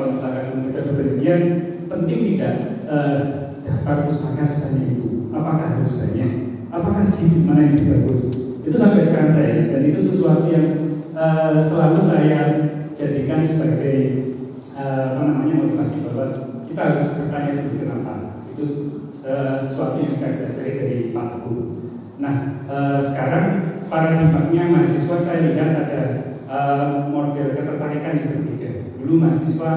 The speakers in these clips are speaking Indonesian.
kalau misalkan mereka berpergian, penting tidak daftar pustaka sebanyak itu? Apakah harus banyak? Apakah sedikit mana yang lebih bagus? Itu sampai sekarang saya, dan itu sesuatu yang selalu saya jadikan sebagai motivasi bahwa kita harus bertanya dulu kenapa. Itu sesuatu yang saya pelajari dari Pak Teguh. Nah, sekarang paradigmanya mahasiswa saya lihat ada model ketertarikan yang berbeda. Dulu mahasiswa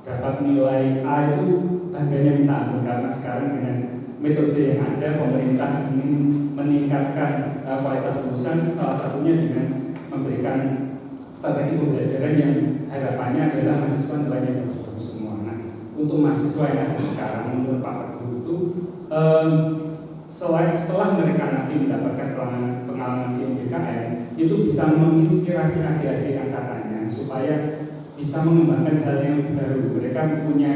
dapat nilai A itu bangganya minta ampun, karena sekarang dengan metode yang ada, pemerintah ingin meningkatkan kualitas lulusan, salah satunya dengan memberikan strategi pembelajaran yang harapannya adalah mahasiswa nilainya bagus-bagus semua. Nah, untuk mahasiswa yang ada sekarang, menurut Pak Teguh itu setelah mereka nanti mendapatkan pengalaman di UGKM, itu bisa menginspirasi adik-adik angkatannya supaya bisa mengembangkan hal yang baru. Mereka punya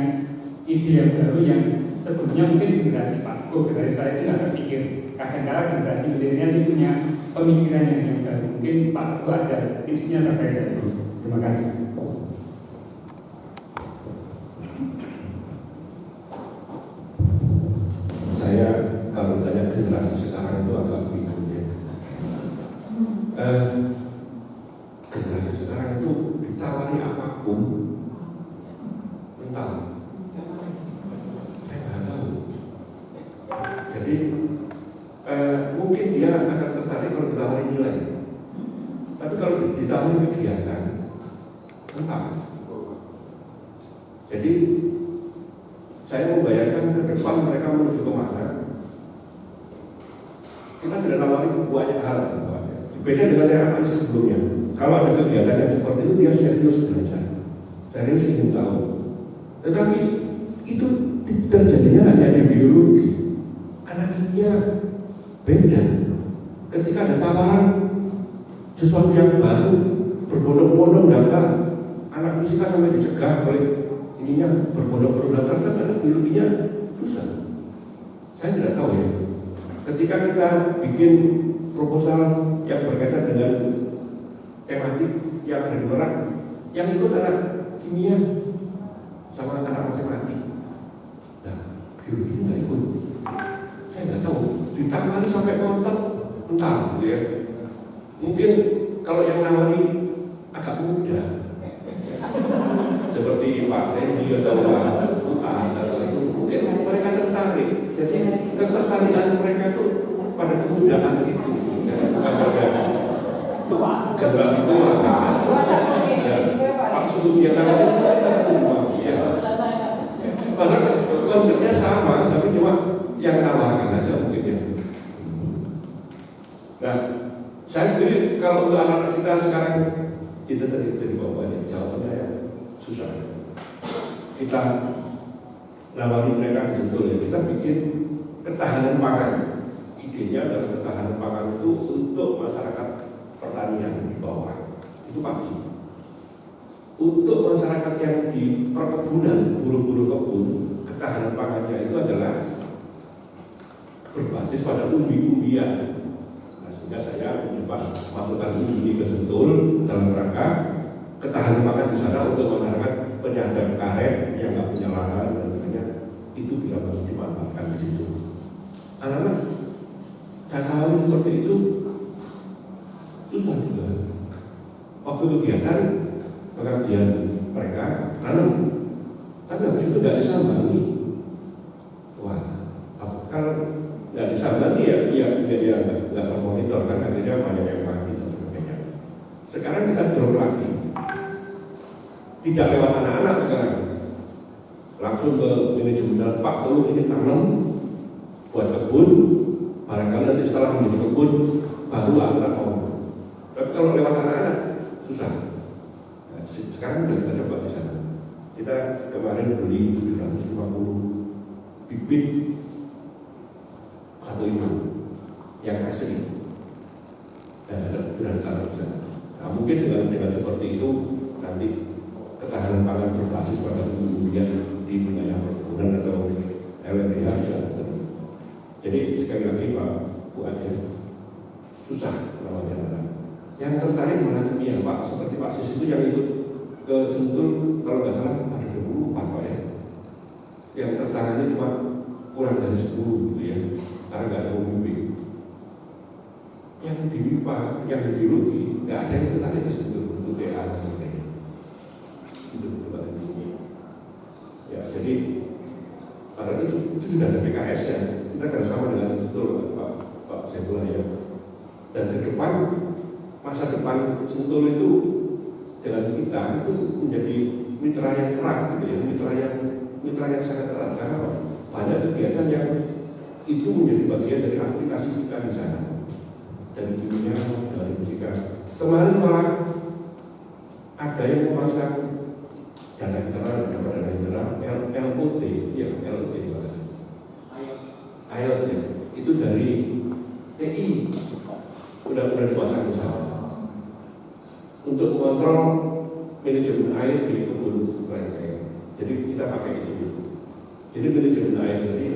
ide yang baru yang sebelumnya mungkin generasi Pak Teguh, generasi saya itu nggak terpikir. Kadang-kadang generasi milenial itu punya pemikiran yang baru. Mungkin Pak Teguh ada tipsnya terkait hal itu. Terima kasih. Saya kalau ditanya generasi sekarang itu agak bingung ya. Generasi sekarang itu ditawari apapun mental. Saya nggak tahu. Jadi mungkin dia akan tertarik kalau ditawari nilai. Tapi kalau ditawari kegiatan, mental. Jadi saya membayangkan ke depan mereka menuju kemana. Kita sudah nawari banyak hal. Beda dengan yang anak sebelumnya. Kalau ada kegiatan yang seperti itu, dia serius belajar, serius ingin tahu. Tetapi itu terjadinya hanya di biologi. Anak kimia beda. Ketika ada tawaran sesuatu yang baru, berbondong-bondong daftar. Anak fisika sampai dicegah oleh ininya berbondong-bondong daftar, tapi anak biologinya susah. Saya tidak tahu ya. Ketika kita bikin proposal yang berkaitan dengan tematik yang ada di Merak, yang ikut anak kimia sama anak matematik. Nah, biologi nggak ikut. Saya nggak tahu. Ditawari sampai nonton, entah, gitu ya. Mungkin kalau yang nawari agak muda, seperti Pak Randy atau Pak Fuad atau itu, mungkin mereka tertarik. Jadi ketertarikan mereka itu pada kemudaan itu, bukan pada generasi tua. Ya, Pak Sudiana mungkin akan berubah. Ya. Padahal konsepnya sama, tapi cuma yang tawarkan aja mungkin ya. Nah, saya sendiri kalau untuk anak-anak kita sekarang itu tadi bawahnya jawaban saya susah. Kita nawari mereka disentul ya, kita bikin ketahanan pangan. Idenya adalah ketahanan pangan itu untuk masyarakat pertanian di bawah, itu pagi. Untuk masyarakat yang di perkebunan, buruh-buruh kebun, ketahanan pangannya itu adalah berbasis pada umbi-umbian. Nah, sehingga saya mencoba masukkan umbi ke Sentul dalam rangka ketahanan pangan di sana untuk masyarakat penyandang karet yang nggak punya lahan dan sebagainya, itu bisa dimanfaatkan di situ. Anak-anak saya tahu seperti itu susah juga. Waktu kegiatan pengajian mereka nanam, tapi habis itu nggak disambangi. Wah, kalau nggak disambangi ya nggak termonitor kan, akhirnya banyak yang mati dan sebagainya. Sekarang kita drop lagi, tidak lewat anak-anak sekarang, langsung ke manajemen. Pak, tolong ini tanam buat kebun, barangkali nanti setelah menjadi kebun baru anak mau. Tapi kalau lewat anak-anak susah. Nah, sekarang sudah kita coba di sana. Kita kemarin beli 750 bibit satu ibu yang asli. Dan sudah ditanam di sana. Nah, mungkin dengan seperti itu nanti ketahanan pangan berbasis pada kemudian di wilayah perkebunan atau LMDH bisa. Jadi sekali lagi Pak Fuad ya, susah namanya anak. Yang tertarik malah kimia Pak, seperti Pak Sis itu yang ikut ke Sentul kalau nggak salah ada 24 Pak ya, yang tertangani cuma kurang dari 10 gitu ya, karena nggak ada pembimbing. Yang di MIPA, yang di biologi nggak ada yang tertarik ke Sentul untuk TA dan sebagainya. Itu Pak ini. Ya jadi karena itu sudah ada PKS ya, kita kan sama dengan Sentul Pak Saifullah ya. Dan ke depan, masa depan Sentul itu dengan kita itu menjadi mitra yang erat gitu ya, mitra yang sangat erat. Karena banyak kegiatan yang itu menjadi bagian dari aplikasi kita di sana, dari kimia, dari fisika. Kemarin malah ada yang memasang dana internal, LOT, ya LOT, IOT ya, itu dari TI udah dipasang bersama untuk mengontrol manajemen air di kebun lengkeng. Jadi kita pakai itu. Jadi manajemen air tadi.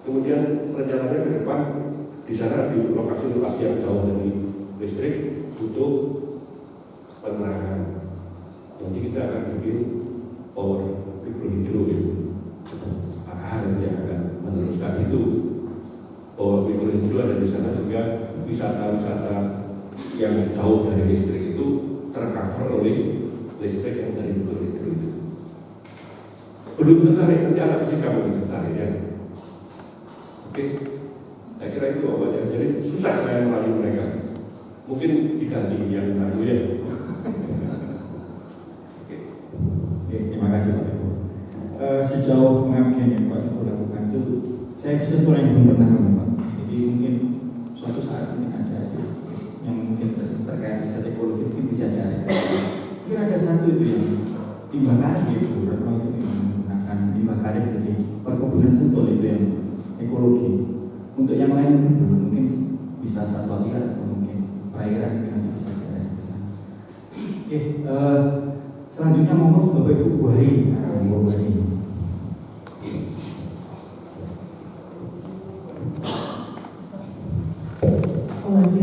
Kemudian rencananya ke depan di sana di lokasi-lokasi yang jauh dari listrik butuh penerangan. Nanti kita akan bikin power mikrohidro ya. Pak Ahar yang akan meneruskan itu. Power mikrohidro ada di sana sehingga wisata-wisata yang jauh dari listrik itu tercover oleh listrik yang dari mikrohidro itu. Belum tertarik, nanti anak fisika mungkin tertarik ya. Oke, saya kira itu Bapak. Jadi susah saya merayu mereka. Mungkin diganti yang merayu ya. Oke. Terima kasih Pak Teguh. Sejauh pengabdian yang Pak Teguh lakukan itu, saya disentuh yang belum pernah Pak. Jadi mungkin suatu saat mungkin ada yang mungkin terkait riset ekologi mungkin bisa cari. Mungkin ada satu itu yang limbah karet itu, Retno itu yang menggunakan limbah karet dari perkebunan Sentul itu yang ekologi. Untuk yang lain mungkin bisa satwa liar atau mungkin perairan nanti bisa cari di sana. Selanjutnya ngomong Bapak Ibu Bu Hari. Bu Hari. Terima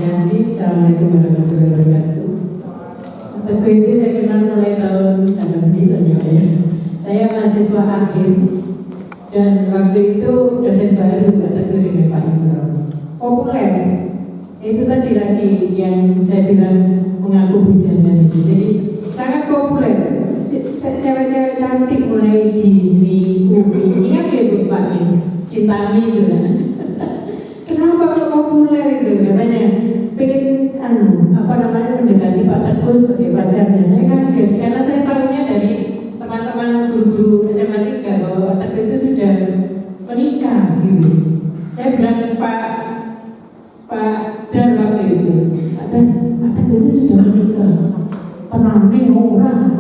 kasih. Assalamualaikum warahmatullahi wabarakatuh. Teguh itu saya kenal mulai tahun 99 ya. Saya mahasiswa akhir dan waktu itu dosen baru Pak Teguh dengan Pak Imron. Populer. Itu tadi lagi yang saya bilang mengaku bujana itu. Jadi sangat populer. Cewek-cewek cantik mulai di UI. Ingat ya Bu Pak Cintami itu kan. Kenapa kok populer itu? Katanya pengen mendekati Pak Teguh sebagai pacarnya. Saya kaget karena saya tahunya dari teman-teman guru-guru SMA 3 bahwa Pak Teguh itu sudah menikah gitu. Saya bilang Pak Dan waktu itu, Pak Teguh itu sudah menikah. Tenang nih orang.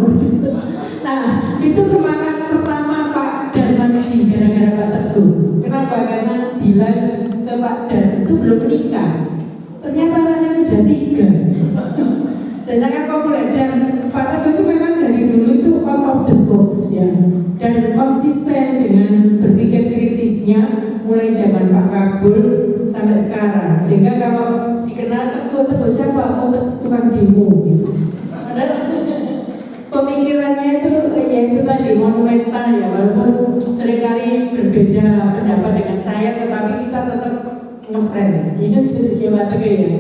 Nah itu kemarin pertama Pak Dan Manji gara-gara Pak Teguh. Kenapa? Karena bilang ke Pak Dan itu belum menikah. Ternyata anaknya sudah 3 dan sangat populer. Dan Pak Teguh itu memang dari dulu itu out of the box ya, dan konsisten dengan berpikir kritisnya mulai zaman Pak Kabul sampai sekarang. Sehingga kalau dikenal Teguh siapa? Oh tukang demo gitu. Padahal pemikirannya itu yaitu tadi monumental ya, walaupun seringkali berbeda pendapat dengan saya, tetapi kita tetap ngefriend. Ini ceritanya Pak Teguh ya.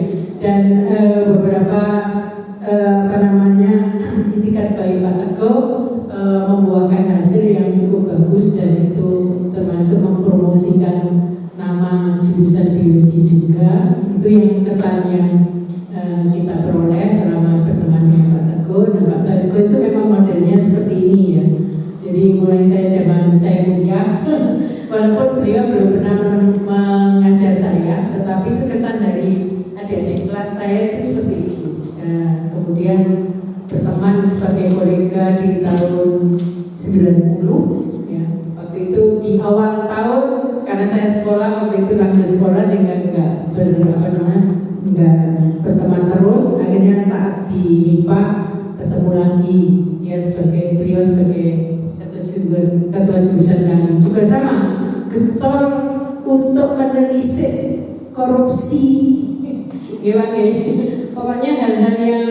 Dan beberapa itikat baik Pak Teguh membuahkan hasil yang cukup bagus, dan itu termasuk mempromosikan nama jurusan biologi juga. Itu yang kesannya kita peroleh selama berteman dengan Pak Teguh. Dan Pak Teguh itu memang modelnya seperti ini ya. Jadi mulai zaman saya kuliah, walaupun beliau belum pernah mengajar saya, tetapi itu kesan dari adik-adik kelas saya itu seperti itu. Kemudian berteman sebagai kolega di tahun 90 ya. Waktu itu di awal tahun, karena saya sekolah waktu itu lanjut sekolah sehingga enggak berteman terus. Akhirnya saat di MIPA bertemu lagi, beliau sebagai ketua jurusan kami juga sama, getol untuk menelisik korupsi Pokoknya hal-hal yang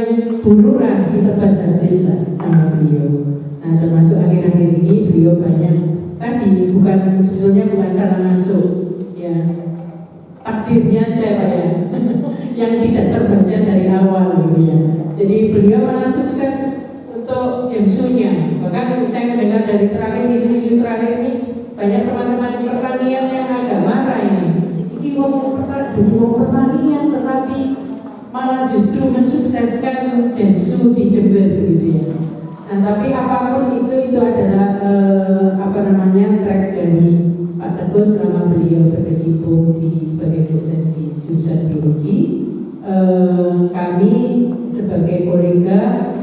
buruk lah ditebas habis lah sama beliau. Nah termasuk akhir-akhir ini beliau banyak tadi sebetulnya bukan salah masuk ya, takdirnya aja Pak ya yang tidak terbaca dari awal gitu ya. Jadi beliau malah sukses untuk Jamsunya. Bahkan saya mendengar dari terakhir isu-isu terakhir ini banyak teman-teman pertanian yang agak marah ini. Jadi wong pertanian tetapi malah justru mensukseskan Jamsu di Jember gitu ya. Nah tapi apapun itu adalah track dari Pak Teguh selama beliau berkecimpung sebagai dosen di jurusan biologi. Kami sebagai kolega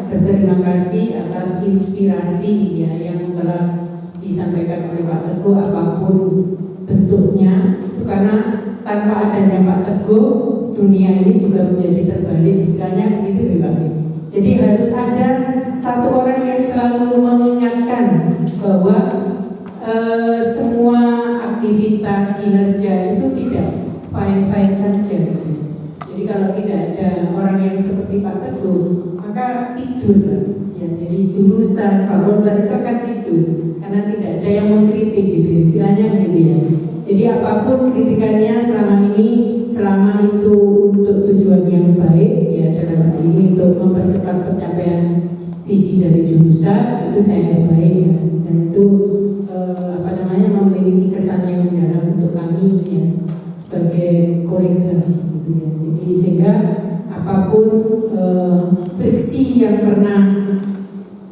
berterima kasih atas inspirasi ya yang telah disampaikan oleh Pak Teguh apapun bentuknya, itu karena tanpa adanya Pak Teguh dunia ini juga menjadi terbalik, istilahnya begitu ya Pak. Jadi harus ada satu orang yang selalu mengingatkan bahwa semua aktivitas kinerja itu tidak fine-fine saja. Jadi kalau tidak ada orang yang seperti Pak Teguh, maka tidur lah. Ya, jadi jurusan fakultas itu akan tidur karena tidak ada yang mengkritik gitu, istilahnya begitu ya. Jadi apapun kritikannya selama itu untuk tujuan yang baik ya, dalam hal ini untuk mempercepat pencapaian visi dari jurusan, itu saya baik ya. Dan itu memiliki kesan yang mendalam untuk kami ya sebagai kolega gitu ya. Jadi sehingga apapun friksi yang pernah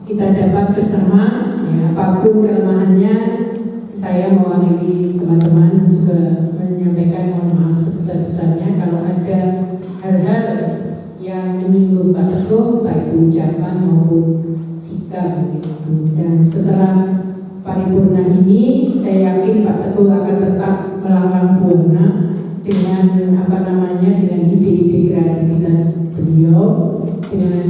kita dapat bersama ya, apapun kelemahannya, saya mewakili teman-teman juga menyampaikan mohon maaf sebesar-besarnya kalau ada hal-hal yang menyinggung Pak Teguh, baik itu ucapan maupun sikap gitu. Dan setelah paripurna ini saya yakin Pak Teguh akan tetap melanglang buana dengan dengan ide-ide kreativitas beliau. Dengan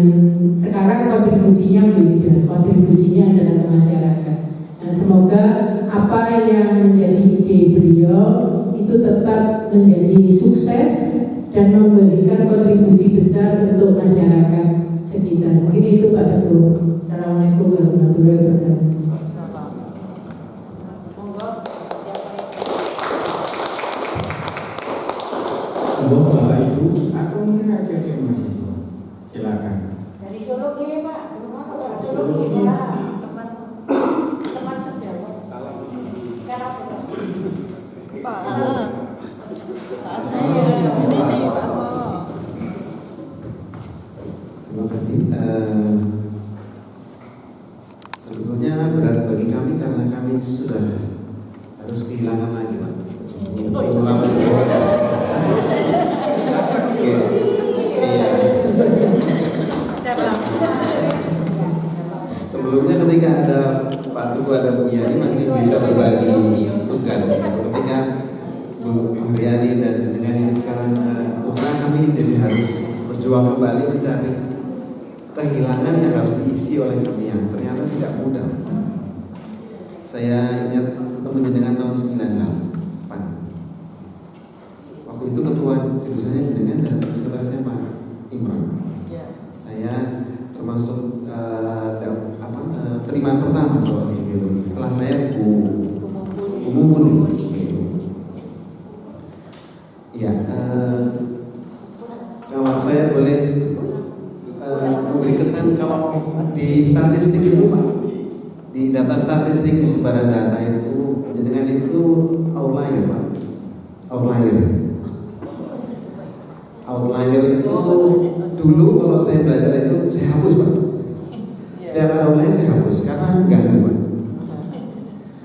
sekarang kontribusinya beda, kontribusinya adalah ke masyarakat. Nah, semoga apa yang menjadi ide beliau itu tetap menjadi sukses dan memberikan kontribusi besar untuk masyarakat sekitar. Mungkin itu Pak Teguh. Assalamualaikum warahmatullahi wabarakatuh. Untuk Bapak Ibu atau mungkin adik-adik mahasiswa, silakan. Dari Solo G Pak, rumah Solo G. Teman sejawat. Pak, saya ini Pak. Terima kasih. Sebetulnya berat bagi kami karena kami sudah harus kehilangan lagi Pak. Sebelumnya ketika ada Pak Teguh, ada Bu Yani masih bisa berbagi tugas. Ketika Bu Mariani dan dengan yang sekarang putra kami jadi harus berjuang kembali mencari kehilangan yang harus diisi oleh kami yang ternyata tidak mudah. Saya ingat ketemu dengan tahun 98. Waktu itu ketua jurusannya jenengan dan sekretarisnya Pak Imran. Saya termasuk terimaan pertama kalau di biologi. Setelah saya umum ya, kalau saya boleh memberi kesan, kalau di statistik itu Pak, di data statistik di sebaran data itu jenengan itu outlier Pak, outlier itu dulu kalau saya belajar itu saya hapus Pak. Setiap ada outlier saya hapus karena enggak ada Pak.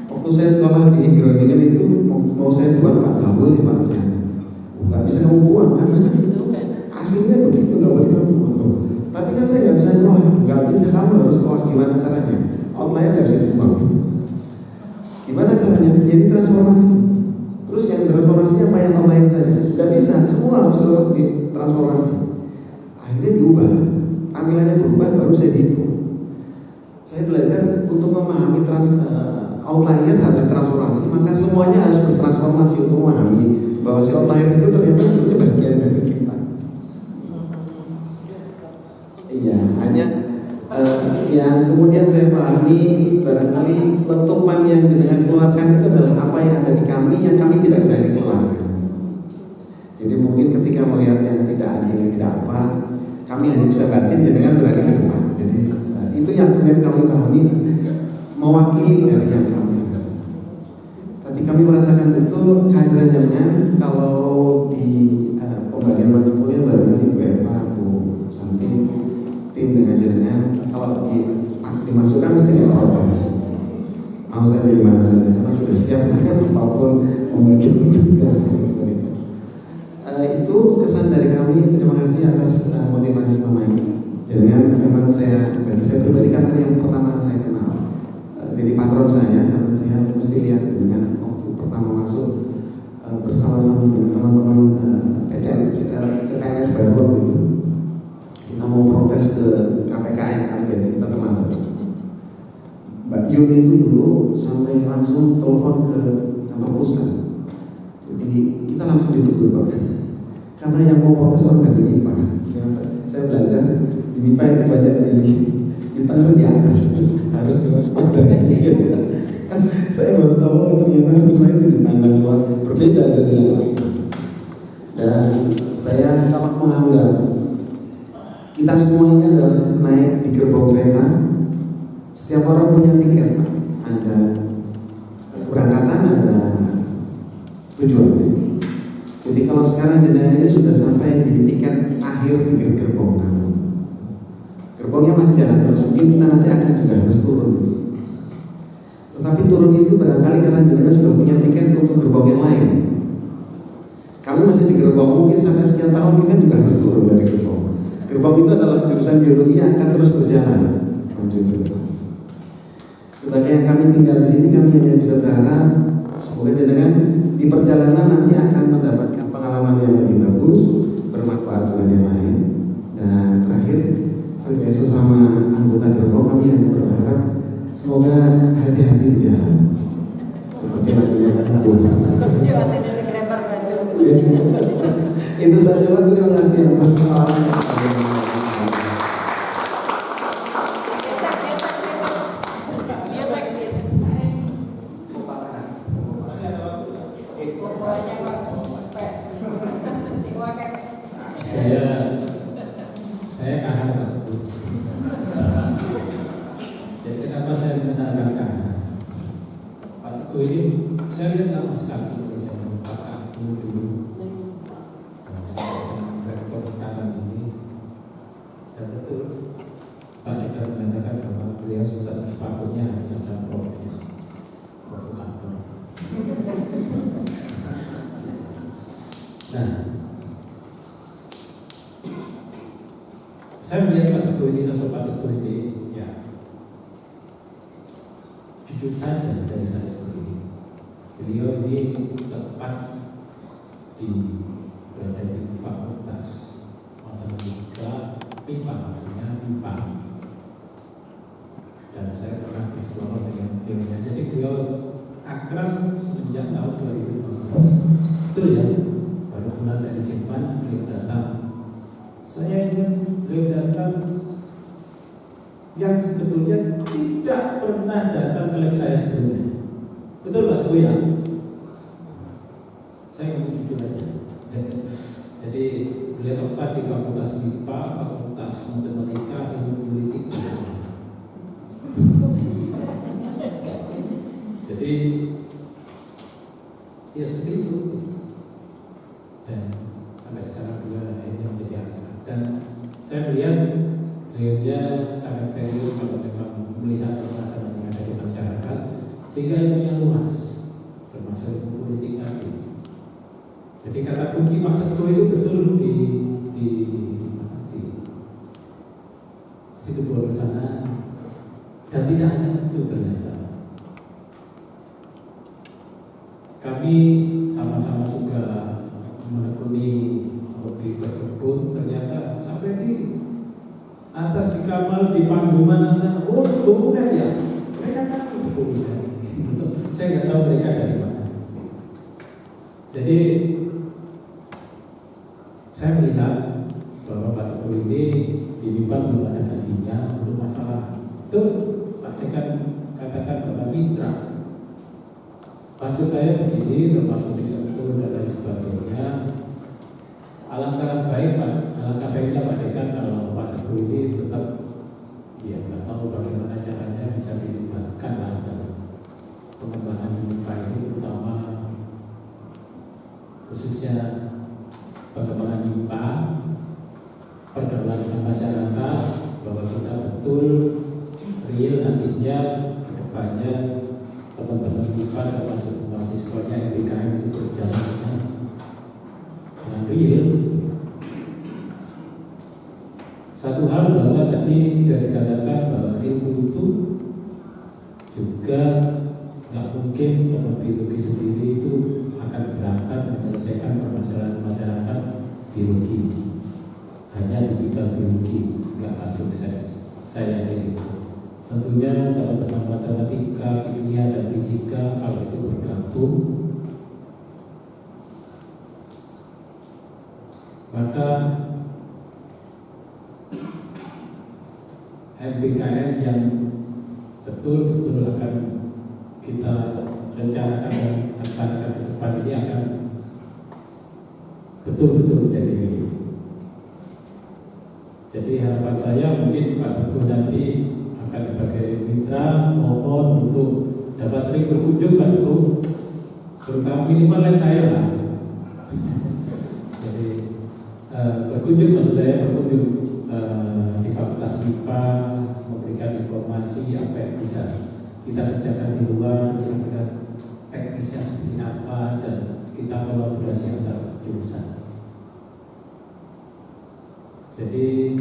Waktu saya sekolah di Groningen itu mau saya buang Pak, nggak boleh Pak, nggak bisa kamu buang karena aslinya begitu, nggak boleh kamu buang. Tapi kan saya nggak bisa nolak, nggak bisa, kamu harus sekolah, gimana caranya? Outlier nggak bisa dibuang. Gimana caranya? Jadi transformasi. Terus yang transformasi apa yang online saja? Nggak bisa, semua harus transformasi. Akhirnya diubah, tampilannya berubah, baru saya dihitung. Saya belajar untuk memahami outlier harus transformasi, maka semuanya harus bertransformasi untuk memahami bahwa si outlier itu ternyata sebetulnya bagian dari kita. Iya, hanya yang kemudian saya pahami barangkali letupan yang dengan keluarkan itu adalah apa yang ada di kami yang kami tidak berani keluarkan. Jadi mungkin ketika melihat yang tidak adil, tidak apa, kami hanya bisa batin dengan berani ke depan. Jadi itu yang kemudian kami pahami mewakili dari yang kami. Tapi kami merasakan betul kehadiran jenengan kalau di pembagian mata kuliah barangkali Bu Eva, Bu Santi, tim dengan jenengan kalau dimasukkan mesti ada protes. Mau saya dari mana saja karena sudah siap dengan apapun membagi tugas. Itu kesan dari kami. Terima kasih atas motivasi pemain. Jangan memang bagi saya pribadi karena yang pertama saya kenal jadi patron saya karena saya mesti lihat dengan waktu pertama masuk bersama-sama dengan teman-teman CPNS baru waktu itu kita mau protes ke KPK yang kami gaji kita terlambat. Mbak Yuni itu dulu sampai langsung telepon ke kantor pusat. Jadi kita langsung ditegur Pak. Karena yang mau protes orang dari MIPA. Saya belajar di MIPA itu banyak ditaruh di atas, harus diwaspadai. Kan saya baru tahu ternyata MIPA itu dipandang luar berbeda dari yang lain. Dan saya sangat menganggap kita semua ini adalah naik di gerbong kereta. Setiap orang punya tiket, Pak. Ada keberangkatan, ada tujuannya. Jadi kalau sekarang jenengan ini sudah sampai di tiket akhir di gerbong kamu, gerbongnya masih jalan terus, mungkin kita nanti akan juga harus turun. Tetapi turun itu barangkali karena jenengan sudah punya tiket untuk gerbong yang lain. Kami masih di gerbong, mungkin sampai sekian tahun kita juga harus turun dari gerbong. Gerbong itu adalah jurusan biologi yang akan terus berjalan. Sebagai yang kami tinggal di sini, kami hanya bisa berharap semoga jenengan di perjalanan nanti akan mendapatkan pengalaman yang lebih bagus, bermanfaat bagi yang lain. Dan terakhir, sebagai sesama anggota gerbong kami hanya berharap semoga hati-hati di jalan. Seperti yang itu saja Pak, terima kasih atas saya kahar Pak Teguh. Jadi kenapa saya mengenalkan kahar? Pak Teguh ini saya lihat lama sekali dari zaman Pak Teguh dulu, zaman rektor sekarang ini, dan betul Pak Dekar mengatakan bahwa beliau sudah sepatutnya harus ada provokator. Nah, saya melihat Pak Teguh ini, sosok Pak Teguh ini, ya jujur saja dari saya sendiri. Beliau ini tepat berada di Fakultas Matematika MIPA, maksudnya MIPA. Dan saya pernah berselawat dengan beliau. Jadi beliau akrab semenjak tahun 2015. Betul ya? Baru pulang dari Jerman, beliau datang. Saya ingin beliau datang yang sebetulnya tidak pernah datang ke lab saya sebelumnya. Betul Pak Teguh ya? Saya ingin jujur aja. Jadi beliau tepat di Fakultas MIPA, Fakultas Matematika, Ilmu Politik. Jadi ya seperti itu. Dan sampai sekarang beliau akhirnya menjadi akrab. Dan saya melihat beliaunya sangat serius kalau memang melihat permasalahan yang ada di masyarakat, sehingga ilmunya luas, termasuk ilmu politik tadi. Jadi kata kunci Pak Teguh itu betul di Situbondo sana, dan tidak hanya itu ternyata. Kami sama-sama juga menekuni hobi berkebun, ternyata sampai di atas di kamar di Panduman, oh kemudian ya mereka kan berkuliah. Saya nggak tahu mereka dari mana. Jadi saya melihat bahwa Pak Teguh ini di MIPA belum ada gantinya untuk masalah itu. Pak Dekan katakan bahwa mitra. Maksud saya begini, termasuk disentuh dan lain sebagainya. Alangkah baiknya Pak Dekan kalau Pak Teguh ini tetap, ya nggak tahu bagaimana caranya bisa dilibatkan dalam pengembangan MIPA ini, terutama khususnya pengembangan MIPA, pergaulan dengan masyarakat, bahwa kita betul real nantinya ke depannya teman-teman MIPA termasuk mahasiswanya MBKM itu berjalan dengan real. Satu hal bahwa tadi sudah dikatakan bahwa ilmu itu juga nggak mungkin teman biologi sendiri itu akan berangkat menyelesaikan permasalahan masyarakat biologi hanya di bidang biologi, nggak akan sukses. Saya yakin itu. Tentunya teman-teman matematika, kimia, dan fisika kalau itu bergabung, maka MBKM yang betul-betul akan kita rencanakan dan laksanakan ke depan ini akan betul-betul menjadi real. Jadi harapan saya mungkin Pak Teguh nanti akan sebagai mitra, mohon untuk dapat sering berkunjung Pak Teguh, terutama minimal lab saya lah. Jadi berkunjung, maksud saya berkunjung di Fakultas MIPA, memberikan informasi apa yang bisa kita kerjakan di luar, kira-kira teknisnya seperti apa, dan kita kolaborasi antar jurusan. Jadi